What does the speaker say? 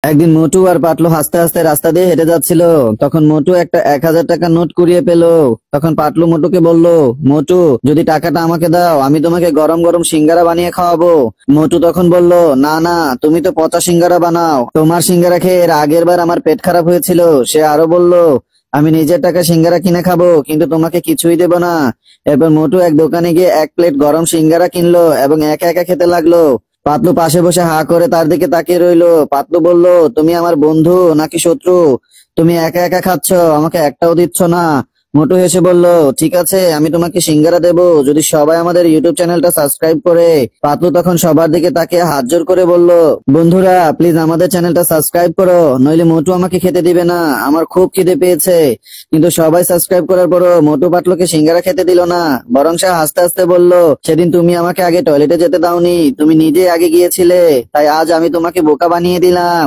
একদিন মোটু আর পাতলু হাসতে হাসতে রাস্তা দিয়ে হেঁটে যাচ্ছিল। তখন মোটু একটা 1,000 টাকার নোট কুড়িয়ে পেল। তখন পাতলু মোটুকে বলল, মোটু, যদি টাকাটা আমাকে দাও আমি তোমাকে গরম গরম সিঙ্গারা বানিয়ে খাওয়াবো। মোটু তখন বলল, না না, তুমি তো পচা সিঙ্গারা বানাও, তোমার সিঙ্গারা খেয়ে এর আগের বার আমার পেট খারাপ হয়েছিল। সে আরো বলল, আমি নিজের টাকা সিঙ্গারা কিনে খাবো, কিন্তু তোমাকে কিছুই দেব না। এরপর মোটু এক দোকানে গিয়ে 1 প্লেট গরম সিঙ্গারা কিনলো এবং একা একা খেতে লাগলো। পাতলু পাশে বসে হা করে তার দিকে তাকিয়ে রইলো। পাতলু বলল, তুমি আমার বন্ধু নাকি শত্রু? তুমি একা একা খাচ্ছ, আমাকে একটাও দিচ্ছ না। মোটু হেসে বলল, ঠিক আছে, আমি তোমাকে সিঙ্গারা দেবো যদি সবাই আমাদের ইউটিউব চ্যানেলটা সাবস্ক্রাইব করে। পাতলু তখন সবার দিকে তাকিয়ে হাত জোর করে বলল, বন্ধুরা প্লিজ আমাদের চ্যানেলটা সাবস্ক্রাইব করো, নইলে মোটু আমাকে খেতে দিবে না, আমার খুব খিদে পেয়েছে। কিন্তু সবাই সাবস্ক্রাইব করার পরও মোটু পাতলুকে সিঙ্গারা খেতে দিল না। বরং সে হাসতে হাসতে বলল, সেদিন তুমি আমাকে আগে টয়লেটে যেতে দাওনি, তুমি নিজে আগে গিয়েছিলে, তাই আজ আমি তোমাকে বোকা বানিয়ে দিলাম।